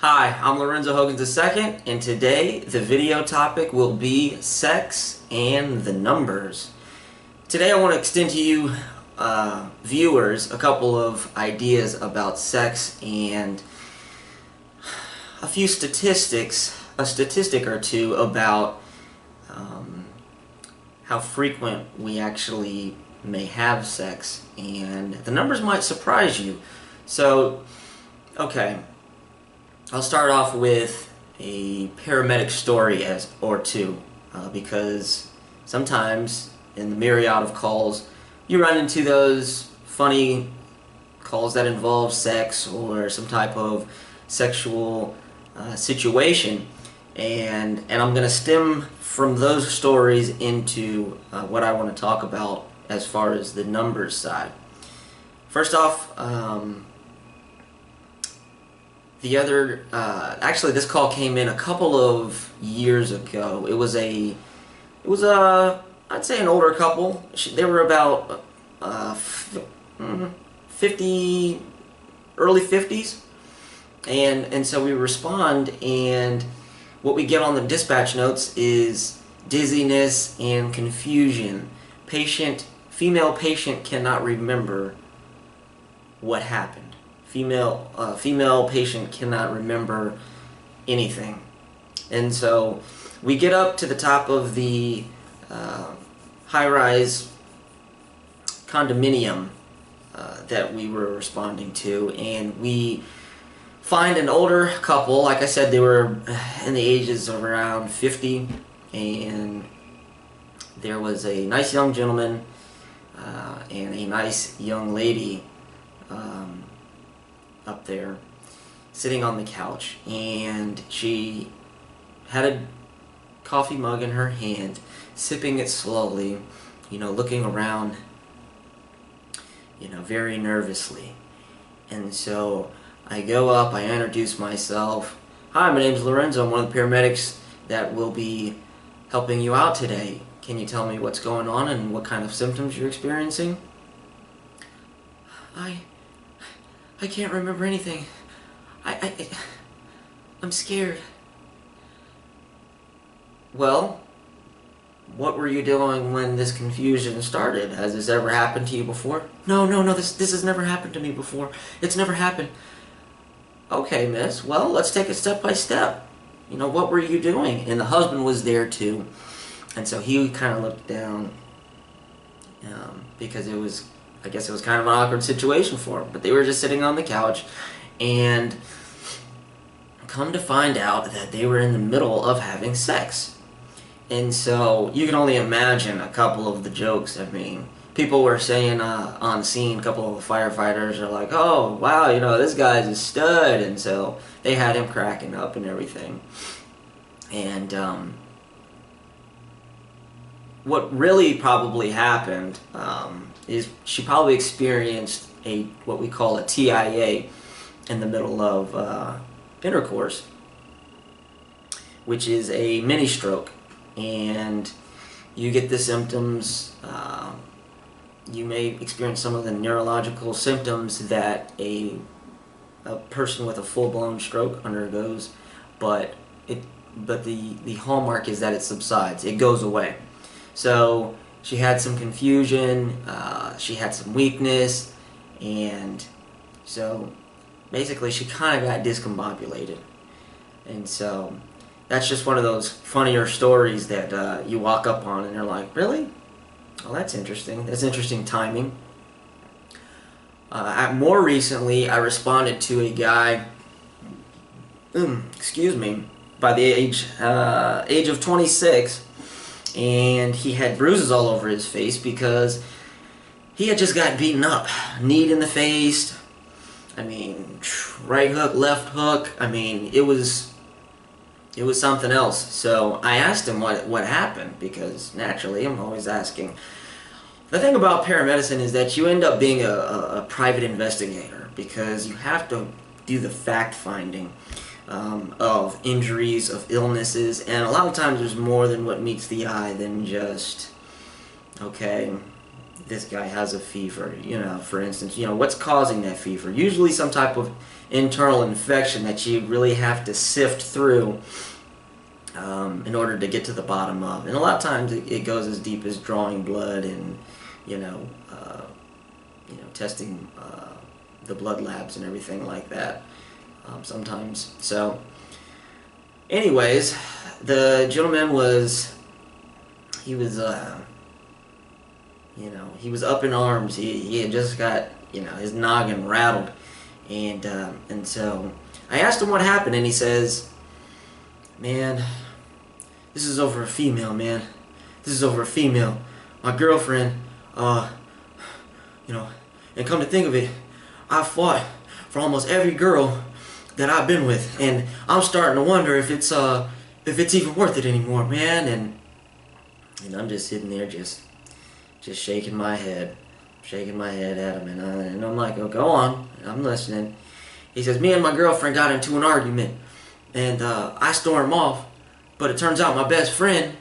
Hi, I'm Lorenzo Hogan's II, and today the video topic will be sex and the numbers. Today I want to extend to you viewers a couple of ideas about sex and a few statistics, a statistic or two about how frequent we actually may have sex, and the numbers might surprise you. So, okay. I'll start off with a paramedic story or two, because sometimes in the myriad of calls you run into those funny calls that involve sex or some type of sexual situation, and I'm going to stem from those stories into what I want to talk about as far as the numbers side. First off, actually this call came in a couple of years ago. It was a, I'd say an older couple. They were about 50, early 50s, and so we respond, and what we get on the dispatch notes is dizziness and confusion. Female patient cannot remember what happened. Female patient cannot remember anything. And so we get up to the top of the high-rise condominium that we were responding to, and we find an older couple. Like I said, they were in the ages of around 50, and there was a nice young gentleman and a nice young lady up there sitting on the couch, and she had a coffee mug in her hand, sipping it slowly, looking around, very nervously. And so I go up, I introduce myself. Hi, my name's Lorenzo. I'm one of the paramedics that will be helping you out today. Can you tell me what's going on and what kind of symptoms you're experiencing? I can't remember anything. I'm scared. Well, what were you doing when this confusion started? Has this ever happened to you before? No, this has never happened to me before. It's never happened. Okay, miss, well, let's take it step by step. What were you doing? And the husband was there too. And so he kind of looked down, because I guess it was kind of an awkward situation for him. But they were just sitting on the couch, and come to find out that they were in the middle of having sex. And so you can only imagine a couple of the jokes. I mean, people were saying on scene, a couple of firefighters are like, oh, wow, this guy's a stud. And so they had him cracking up and everything. And what really probably happened is she probably experienced what we call a TIA in the middle of intercourse, which is a mini stroke. And you get the symptoms. You may experience some of the neurological symptoms that a person with a full-blown stroke undergoes, but the hallmark is that it subsides. It goes away. So she had some confusion, she had some weakness, and so basically she kind of got discombobulated. And so that's just one of those funnier stories that you walk up on and you're like, really? Well, that's interesting. That's interesting timing. More recently, I responded to a guy, excuse me, by the age of 26, and he had bruises all over his face because he had just got beaten up. Knee in the face, right hook, left hook, it was something else. So I asked him what happened, because naturally I'm always asking. The thing about paramedicine is that you end up being a private investigator, because you have to do the fact-finding of injuries, of illnesses, and a lot of times there's more than what meets the eye than just, okay, this guy has a fever, for instance, what's causing that fever? Usually some type of internal infection that you really have to sift through in order to get to the bottom of. And a lot of times it goes as deep as drawing blood and, testing the blood labs and everything like that sometimes. So, anyways, the gentleman he was up in arms. He had just got, his noggin rattled. And so I asked him what happened, and he says, man, this is over a female, man. This is over a female. My girlfriend, and come to think of it, I fought for almost every girl that I've been with, and I'm starting to wonder if it's even worth it anymore, man. And I'm just sitting there, just shaking my head at him, and I'm like, oh, go on, I'm listening. He says, me and my girlfriend got into an argument, and I stormed off, but it turns out my best friend,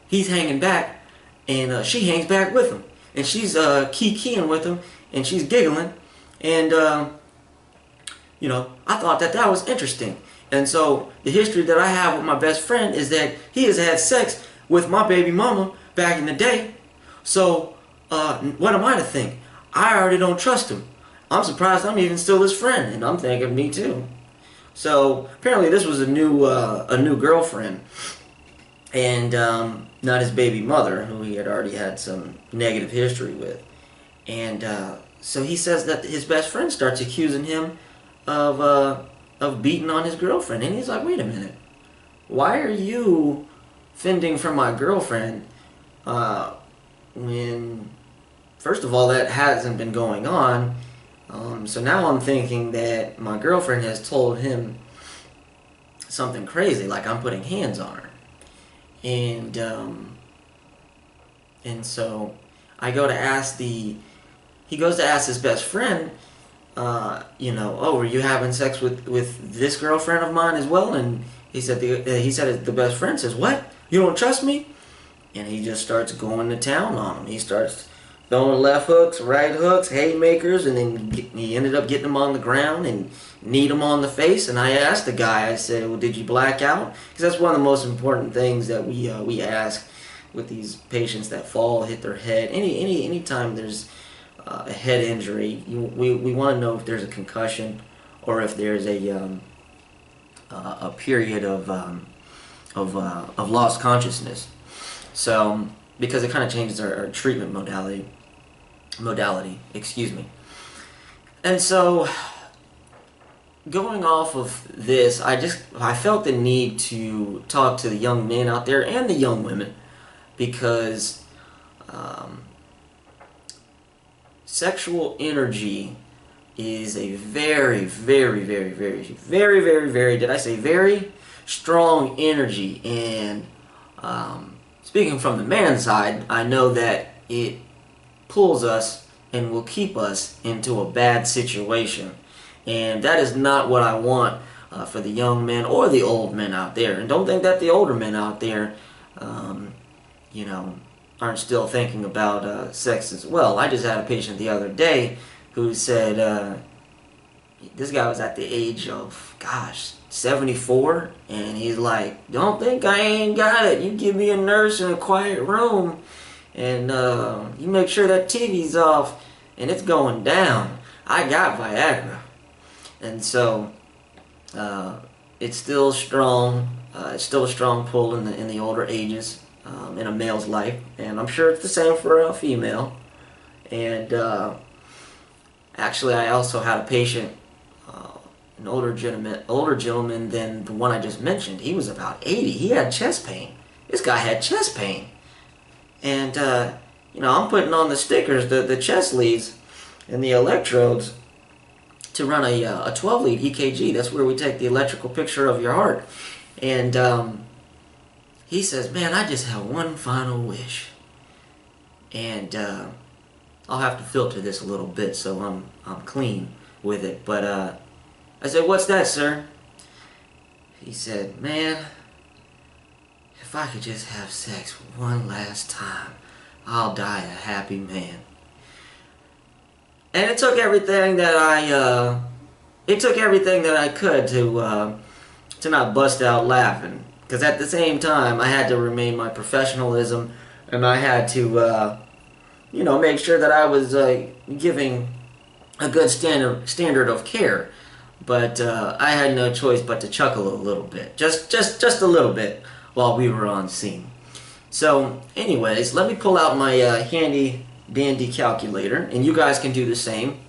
he's hanging back, and she hangs back with him, and she's keying with him, and she's giggling, and I thought that was interesting. And so the history that I have with my best friend is that he has had sex with my baby mama back in the day. So what am I to think? I already don't trust him. I'm surprised I'm even still his friend, and I'm thinking me too. So apparently this was a new girlfriend, and not his baby mother, who he had already had some negative history with. And so he says that his best friend starts accusing him of beating on his girlfriend, and he's like, wait a minute, why are you fending for my girlfriend when, first of all, that hasn't been going on? So now I'm thinking that my girlfriend has told him something crazy, like I'm putting hands on her. And so I go to ask he goes to ask his best friend, oh, were you having sex with this girlfriend of mine as well? And he said the best friend says, what? You don't trust me? And he just starts going to town on him. He starts throwing left hooks, right hooks, haymakers, and then he ended up getting him on the ground and kneed him on the face. And I asked the guy, I said, well, did you black out? Because that's one of the most important things that we ask with these patients that fall, hit their head. Any time there's a head injury, we want to know if there's a concussion or if there's a period of lost consciousness. So because it kind of changes our treatment modality, excuse me. And so going off of this, I felt the need to talk to the young men out there and the young women, because sexual energy is a very, very, very, very, very, very, very, did I say very? Strong energy. And speaking from the man's side, I know that it pulls us and will keep us into a bad situation. And that is not what I want for the young men or the old men out there. And don't think that the older men out there, aren't still thinking about sex as well. I just had a patient the other day who said this guy was at the age of, 74, and he's like, don't think I ain't got it. You give me a nurse in a quiet room, and you make sure that TV's off, and it's going down. I got Viagra. And so it's still strong. It's still a strong pull in the older ages in a male's life, and I'm sure it's the same for a female. And actually, I also had a patient, an older gentleman than the one I just mentioned. He was about 80. He had chest pain. This guy had chest pain, and I'm putting on the stickers, the chest leads, and the electrodes to run a 12-lead EKG. That's where we take the electrical picture of your heart. And he says, man, I just have one final wish. And I'll have to filter this a little bit so I'm clean with it. But I said, what's that, sir? He said, man, if I could just have sex one last time, I'll die a happy man. And it took everything that I could to not bust out laughing. Because at the same time, I had to remain my professionalism, and I had to, make sure that I was giving a good standard of care. But I had no choice but to chuckle a little bit, just a little bit, while we were on scene. So, anyways, let me pull out my handy dandy calculator, and you guys can do the same.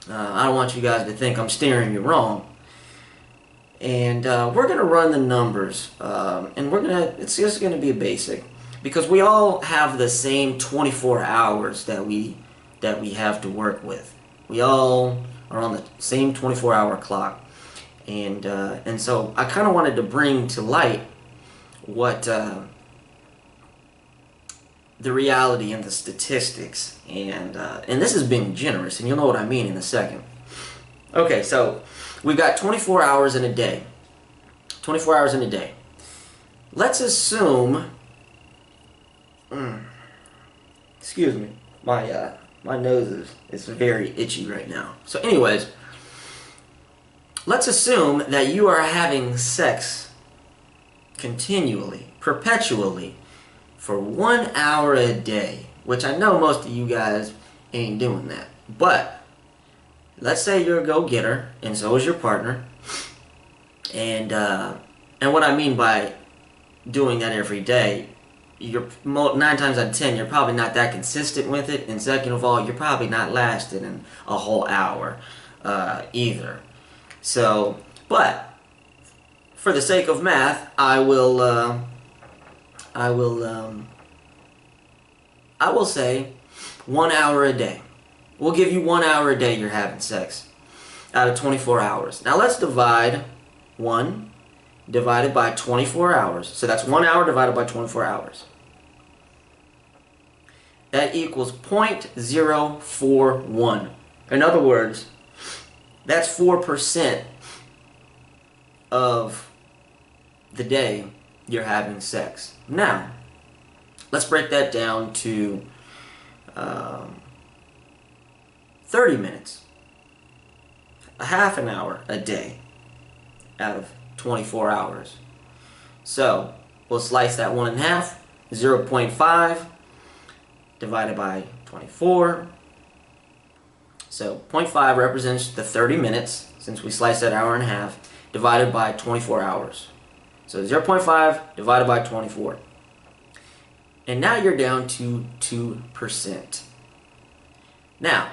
I don't want you guys to think I'm steering you wrong. And we're gonna run the numbers, and it's just gonna be basic, because we all have the same 24 hours that we have to work with. We all are on the same 24-hour clock, and so I kind of wanted to bring to light what the reality and the statistics, and this is being generous, and you'll know what I mean in a second. Okay, so we've got 24 hours in a day. 24 hours in a day. Let's assume. Excuse me, my nose is very itchy right now. So, anyways, let's assume that you are having sex continually, perpetually, for 1 hour a day, which I know most of you guys ain't doing that. But let's say you're a go-getter, and so is your partner, and what I mean by doing that every day, you're 9 times out of 10, you're probably not that consistent with it, and second of all, you're probably not lasting in a whole hour either. So, but for the sake of math, I will say 1 hour a day. We'll give you 1 hour a day you're having sex out of 24 hours. Now let's divide 1 divided by 24 hours. So that's 1 hour divided by 24 hours. That equals 0.041. In other words, that's 4% of the day you're having sex. Now, let's break that down to 30 minutes. A half an hour a day out of 24 hours. So, we'll slice that one in half. 0.5 divided by 24. So, 0.5 represents the 30 minutes, since we sliced that hour in half, divided by 24 hours. So 0.5 divided by 24. And now you're down to 2%. Now,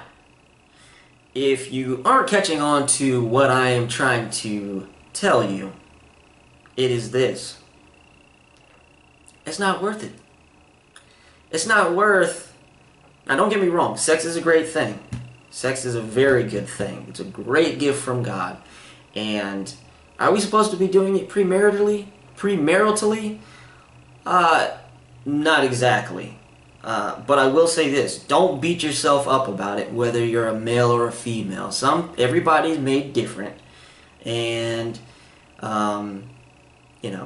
if you aren't catching on to what I am trying to tell you, it is this. It's not worth it. It's not worth... Now don't get me wrong, sex is a great thing. Sex is a very good thing. It's a great gift from God. And are we supposed to be doing it premaritally? Not exactly. But I will say this. Don't beat yourself up about it, whether you're a male or a female. Everybody's made different. And,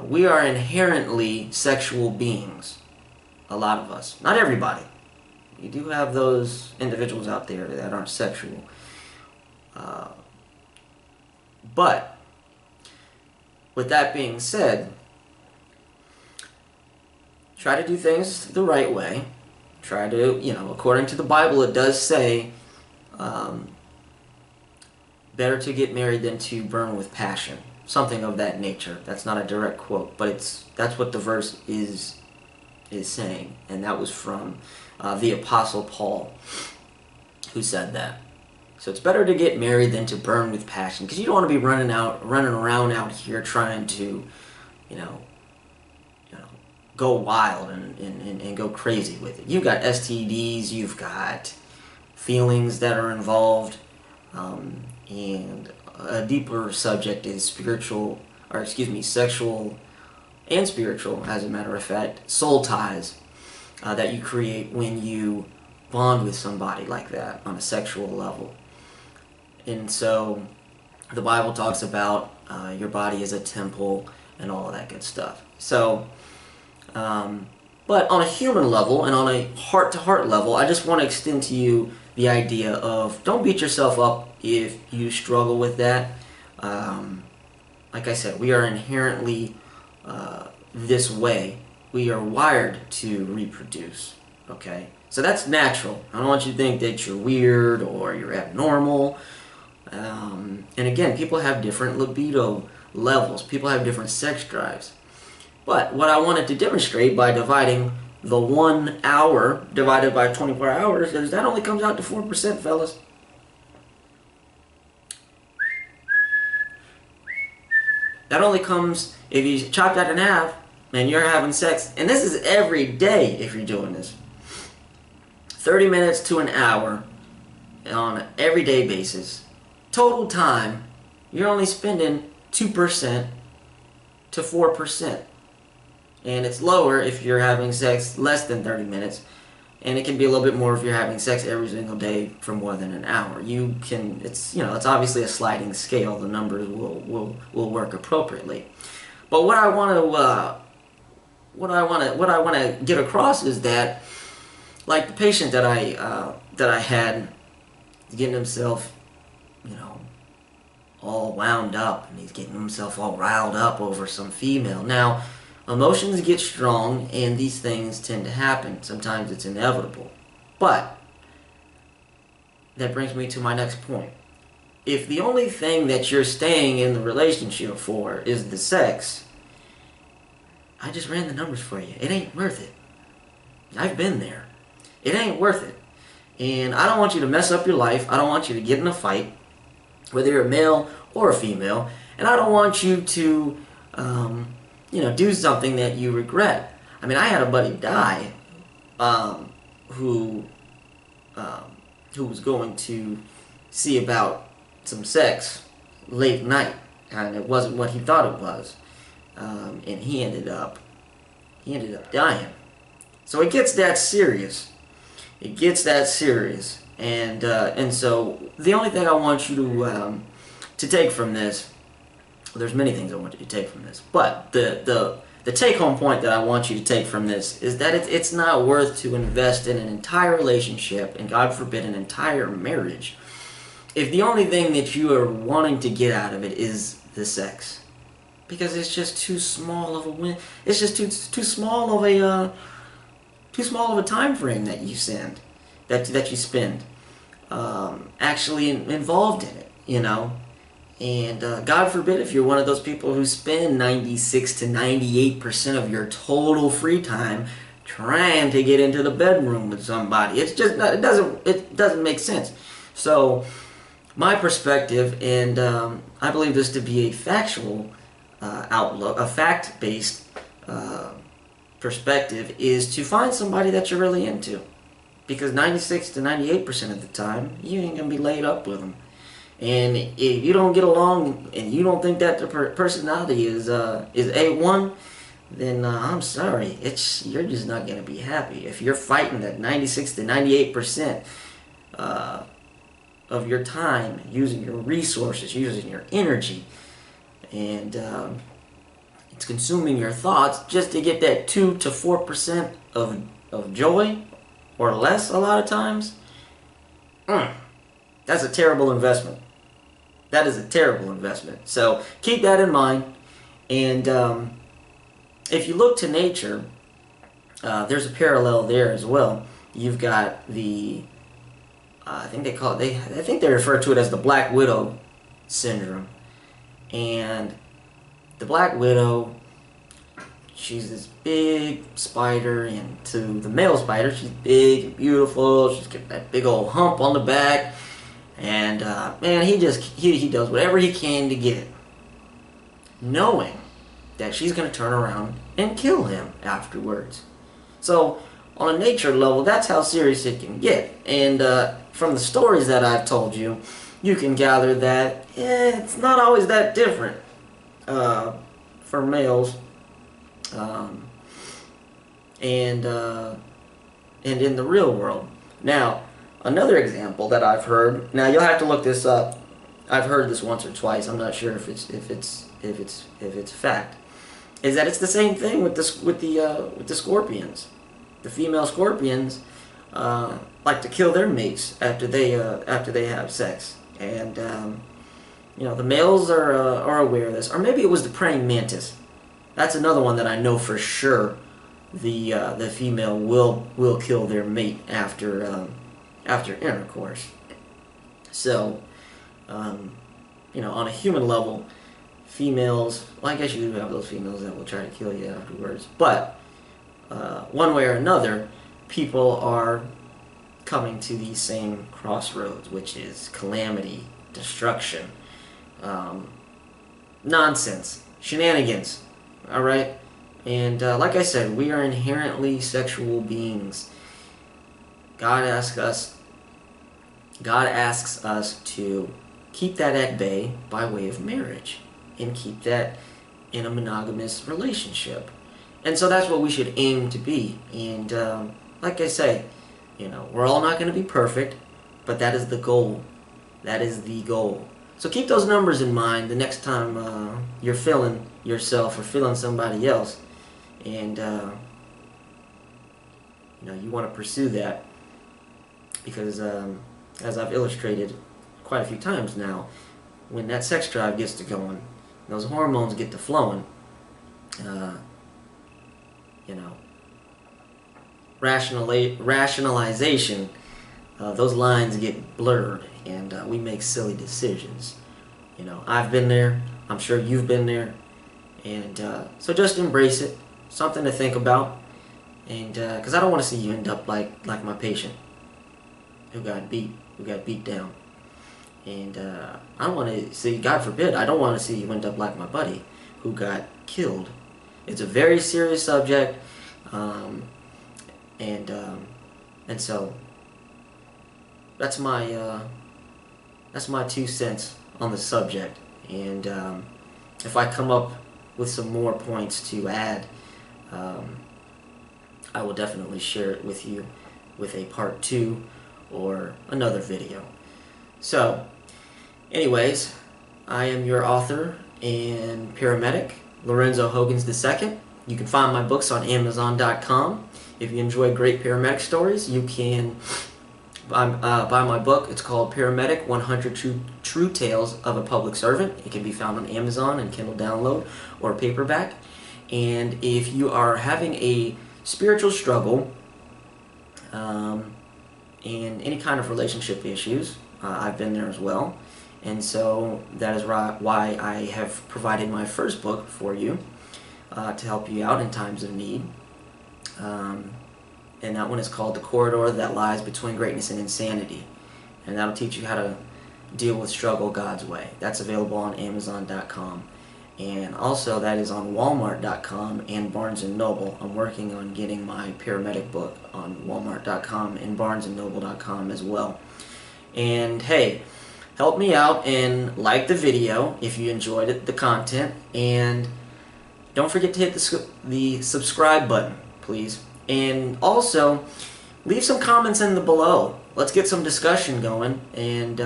we are inherently sexual beings. A lot of us. Not everybody. You do have those individuals out there that aren't sexual. But, with that being said, try to do things the right way. Try to, according to the Bible, it does say, better to get married than to burn with passion. Something of that nature. That's not a direct quote, but that's what the verse is saying. And that was from the Apostle Paul, who said that. So it's better to get married than to burn with passion, because you don't want to be running around out here trying to, go wild and go crazy with it. You've got STDs, you've got feelings that are involved, and a deeper subject is sexual and spiritual, as a matter of fact, soul ties that you create when you bond with somebody like that on a sexual level. And so the Bible talks about your body is a temple and all of that good stuff. So, but on a human level and on a heart-to-heart level, I just want to extend to you the idea of don't beat yourself up if you struggle with that. Like I said, we are inherently this way. We are wired to reproduce, okay? So that's natural. I don't want you to think that you're weird or you're abnormal. And again, people have different libido levels. People have different sex drives. But what I wanted to demonstrate by dividing the 1 hour divided by 24 hours is that only comes out to 4%, fellas. That only comes, if you chop that in half, and you're having sex, and this is every day if you're doing this. 30 minutes to an hour on an everyday basis. Total time, you're only spending 2% to 4%. And it's lower if you're having sex less than 30 minutes. And it can be a little bit more if you're having sex every single day for more than an hour. You can, it's obviously a sliding scale. The numbers will work appropriately. But what I want to get across is that, like the patient that I had getting himself, all wound up, and he's getting himself all riled up over some female. Now, emotions get strong, and these things tend to happen. Sometimes it's inevitable. But that brings me to my next point. If the only thing that you're staying in the relationship for is the sex, I just ran the numbers for you. It ain't worth it. I've been there. It ain't worth it. And I don't want you to mess up your life. I don't want you to get in a fight, whether you're a male or a female. And I don't want you to do something that you regret. I mean, I had a buddy die who was going to see about some sex late at night, and it wasn't what he thought it was, and he ended up dying. So it gets that serious. It gets that serious, and so the only thing I want you to take from this. There's many things I want you to take from this, but the take-home point that I want you to take from this is that it's not worth to invest in an entire relationship, and God forbid an entire marriage, if the only thing that you are wanting to get out of it is the sex, because it's just too small of a win. It's just too small of a time frame that you spend actually involved in it, And God forbid if you're one of those people who spend 96 to 98% of your total free time trying to get into the bedroom with somebody. It's just not, it doesn't make sense. So my perspective, and I believe this to be a factual outlook, a fact-based perspective, is to find somebody that you're really into. Because 96 to 98% of the time, you ain't going to be laid up with them. And if you don't get along and you don't think that the personality is A1, then I'm sorry, you're just not going to be happy. If you're fighting that 96 to 98% of your time, using your resources, using your energy, and it's consuming your thoughts just to get that 2 to 4% of joy or less a lot of times, that's a terrible investment. That is a terrible investment. So keep that in mind. And if you look to nature, there's a parallel there as well. You've got the, I think they refer to it as the Black Widow syndrome. And the Black Widow, she's this big spider, and to the male spider, she's big and beautiful. She's got that big old hump on the back. And man, he does whatever he can to get it, knowing that she's going to turn around and kill him afterwards. So on a nature level, that's how serious it can get. And from the stories that I've told you, you can gather that it's not always that different for males, and in the real world. Now, another example that I've heard. Now you'll have to look this up. I've heard this once or twice. I'm not sure if it's fact. Is that it's the same thing with the scorpions. The female scorpions like to kill their mates after they have sex, and the males are aware of this, or maybe it was the praying mantis. That's another one that I know for sure. The female will kill their mate after intercourse. So, on a human level, females, well, I guess you do have those females that will try to kill you afterwards. But one way or another, people are coming to these same crossroads, which is calamity, destruction, nonsense, shenanigans. All right, and like I said, we are inherently sexual beings. God asks us to keep that at bay by way of marriage, and keep that in a monogamous relationship. And so that's what we should aim to be. And like I say, we're all not going to be perfect, but that is the goal. That is the goal. So keep those numbers in mind the next time you're feeling yourself or feeling somebody else, and you want to pursue that, because as I've illustrated quite a few times now, when that sex drive gets to going, those hormones get to flowing, rationalization, those lines get blurred, and we make silly decisions. I've been there. I'm sure you've been there. And so just embrace it. Something to think about. And because I don't want to see you end up like my patient who got beat down. And I don't want to see, God forbid, I don't want to see you end up like my buddy who got killed. It's a very serious subject. And so that's my 2 cents on the subject. And if I come up with some more points to add, I will definitely share it with you with a part 2 or another video. So anyways, I am your author and paramedic, Lorenzo Hogans II. You can find my books on Amazon.com. If you enjoy great paramedic stories, you can buy my book. It's called Paramedic: 100 True Tales of a Public Servant. It can be found on Amazon and Kindle download or paperback. And if you are having a spiritual struggle and any kind of relationship issues, I've been there as well. And so that is why I have provided my first book for you to help you out in times of need. And that one is called The Corridor That Lies Between Greatness and Insanity. And that'll teach you how to deal with struggle God's way. That's available on Amazon.com. And also that is on Walmart.com and Barnes & Noble. I'm working on getting my paramedic book on Walmart.com and BarnesandNoble.com as well. And hey, help me out and like the video if you enjoyed it, the content. And don't forget to hit the subscribe button, please. And also, leave some comments in the below. Let's get some discussion going. And,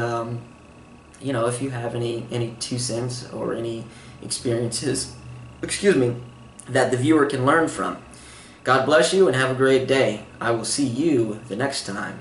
if you have any 2 cents or any experiences, that the viewer can learn from. God bless you and have a great day. I will see you the next time.